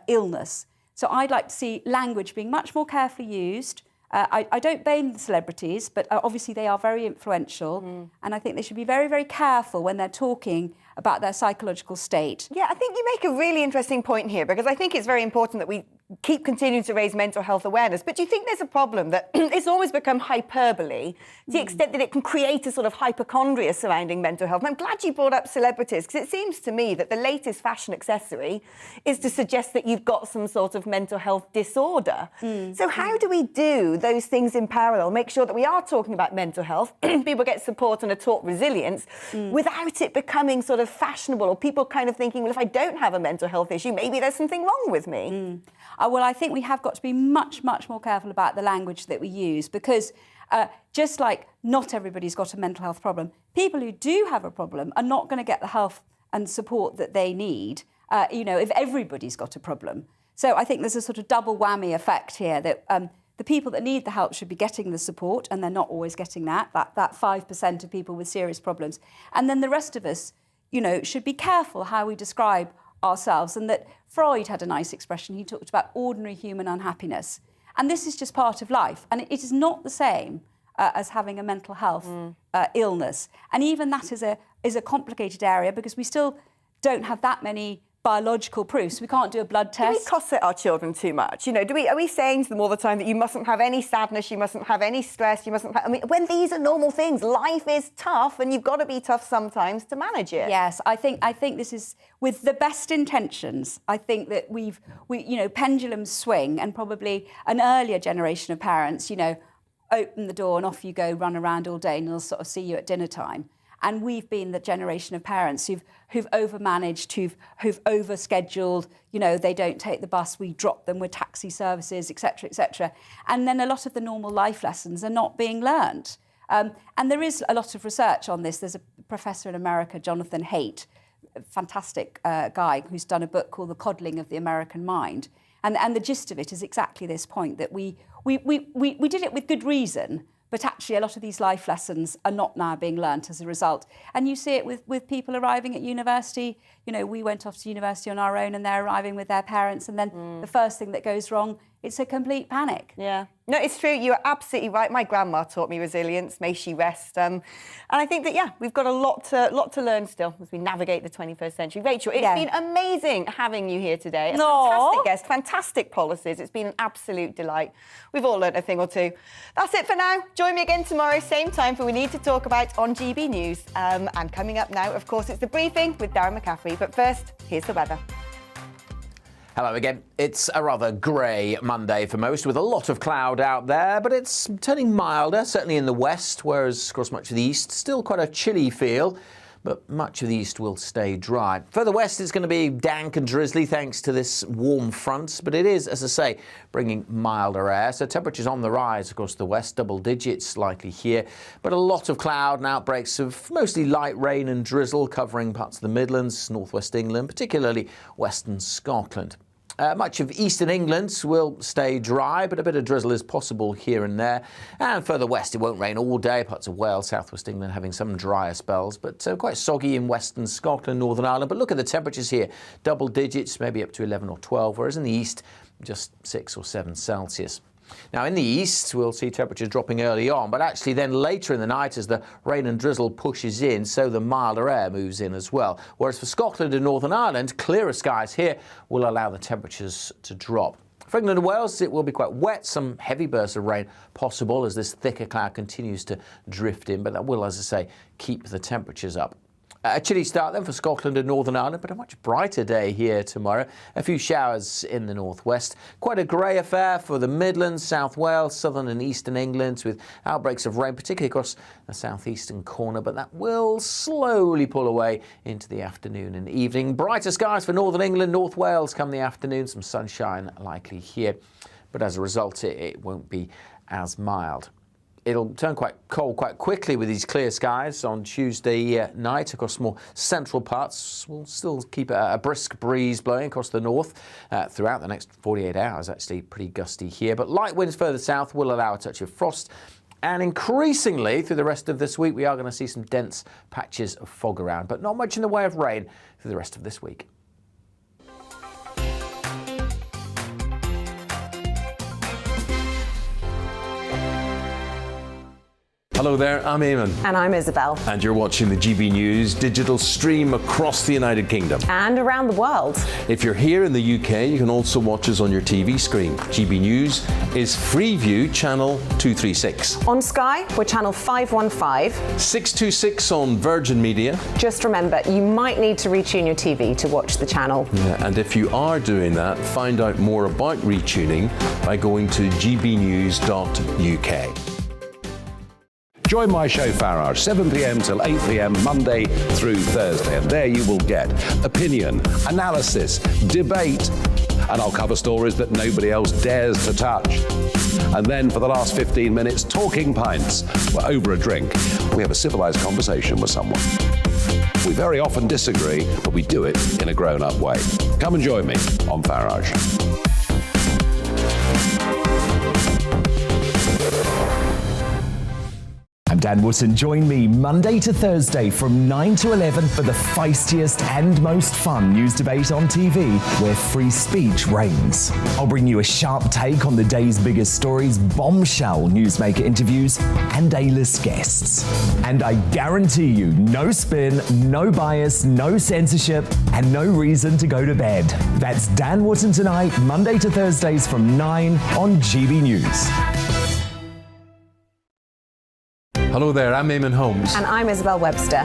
illness. So I'd like to see language being much more carefully used, I don't blame the celebrities, but obviously they are very influential. And I think they should be very, very careful when they're talking about their psychological state. Yeah, I think you make a really interesting point here, because I think it's very important that we keep continuing to raise mental health awareness. But do you think there's a problem that it's always become hyperbole to the extent that it can create a sort of hypochondria surrounding mental health? And I'm glad you brought up celebrities, because it seems to me that the latest fashion accessory is to suggest that you've got some sort of mental health disorder. So how do we do those things in parallel, make sure that we are talking about mental health, people get support and are taught resilience, without it becoming sort of fashionable, or people kind of thinking, well, if I don't have a mental health issue, maybe there's something wrong with me? Well, I think we have got to be much, much more careful about the language that we use, because just like not everybody's got a mental health problem, people who do have a problem are not going to get the help and support that they need, if everybody's got a problem. So I think there's a sort of double whammy effect here, that the people that need the help should be getting the support, and they're not always getting that 5% of people with serious problems. And then the rest of us, should be careful how we describe ourselves. And that Freud had a nice expression. He talked about ordinary human unhappiness. And this is just part of life. And it is not the same as having a mental health illness. And even that is a complicated area, because we still don't have that many biological proofs. We can't do a blood test. Do we cosset our children too much? Are we saying to them all the time that you mustn't have any sadness, you mustn't have any stress, you mustn't have... when these are normal things, life is tough, and you've got to be tough sometimes to manage it. Yes, I think this is with the best intentions. I think that we pendulums swing, and probably an earlier generation of parents, open the door and off you go, run around all day, and they'll sort of see you at dinner time. And we've been the generation of parents who've overmanaged, who've overscheduled. They don't take the bus, we drop them with taxi services, etc., etc. And then a lot of the normal life lessons are not being learned. And there is a lot of research on this. There's a professor in America, Jonathan Haidt, a fantastic guy, who's done a book called The Coddling of the American Mind. And the gist of it is exactly this point, that we did it with good reason, but actually a lot of these life lessons are not now being learnt as a result. And you see it with people arriving at university. We went off to university on our own, and they're arriving with their parents, and then the first thing that goes wrong, it's a complete panic. Yeah. No, it's true. You're absolutely right. My grandma taught me resilience. May she rest. And I think that, we've got a lot to learn still as we navigate the 21st century. Rachel, it's been amazing having you here today. A fantastic guest, fantastic policies. It's been an absolute delight. We've all learned a thing or two. That's it for now. Join me again tomorrow, same time, for We Need to Talk About on GB News. And coming up now, of course, it's the briefing with Darren McCaffrey. But first, here's the weather. Hello again. It's a rather grey Monday for most, with a lot of cloud out there, but it's turning milder, certainly in the west, whereas across much of the east, still quite a chilly feel, but much of the east will stay dry. Further west, it's going to be dank and drizzly thanks to this warm front, but it is, as I say, bringing milder air. So temperatures on the rise across the west, double digits likely here, but a lot of cloud and outbreaks of mostly light rain and drizzle covering parts of the Midlands, northwest England, particularly western Scotland. Much of eastern England will stay dry, but a bit of drizzle is possible here and there. And further west, it won't rain all day. Parts of Wales, southwest England having some drier spells, but quite soggy in western Scotland, Northern Ireland. But look at the temperatures here, double digits, maybe up to 11 or 12, whereas in the east, just 6 or 7 Celsius. Now, in the east, we'll see temperatures dropping early on, but actually then later in the night as the rain and drizzle pushes in, so the milder air moves in as well. Whereas for Scotland and Northern Ireland, clearer skies here will allow the temperatures to drop. For England and Wales, it will be quite wet, some heavy bursts of rain possible as this thicker cloud continues to drift in, but that will, as I say, keep the temperatures up. A chilly start then for Scotland and Northern Ireland, but a much brighter day here tomorrow. A few showers in the northwest. Quite a grey affair for the Midlands, South Wales, southern and eastern England, with outbreaks of rain, particularly across the southeastern corner, but that will slowly pull away into the afternoon and evening. Brighter skies for northern England, North Wales come the afternoon, some sunshine likely here, but as a result it won't be as mild. It'll turn quite cold quite quickly with these clear skies on Tuesday night across more central parts. We'll still keep a brisk breeze blowing across the north throughout the next 48 hours, actually pretty gusty here. But light winds further south will allow a touch of frost. And increasingly through the rest of this week, we are going to see some dense patches of fog around, but not much in the way of rain through the rest of this week. Hello there, I'm Eamon. And I'm Isabel. And you're watching the GB News digital stream across the United Kingdom. And around the world. If you're here in the UK, you can also watch us on your TV screen. GB News is Freeview Channel 236. On Sky, we're Channel 515. 626 on Virgin Media. Just remember, you might need to retune your TV to watch the channel. Yeah, and if you are doing that, find out more about retuning by going to gbnews.uk. Join my show Farage, 7 p.m. till 8 p.m. Monday through Thursday. And there you will get opinion, analysis, debate, and I'll cover stories that nobody else dares to touch. And then for the last 15 minutes, talking pints. We're over a drink. We have a civilized conversation with someone. We very often disagree, but we do it in a grown-up way. Come and join me on Farage. I'm Dan Wootton. Join me Monday to Thursday from 9 to 11 for the feistiest and most fun news debate on TV, where free speech reigns. I'll bring you a sharp take on the day's biggest stories, bombshell newsmaker interviews, and A-list guests. And I guarantee you, no spin, no bias, no censorship, and no reason to go to bed. That's Dan Wootton tonight, Monday to Thursdays from 9 on GB News. Hello there, I'm Eamon Holmes. And I'm Isabel Webster.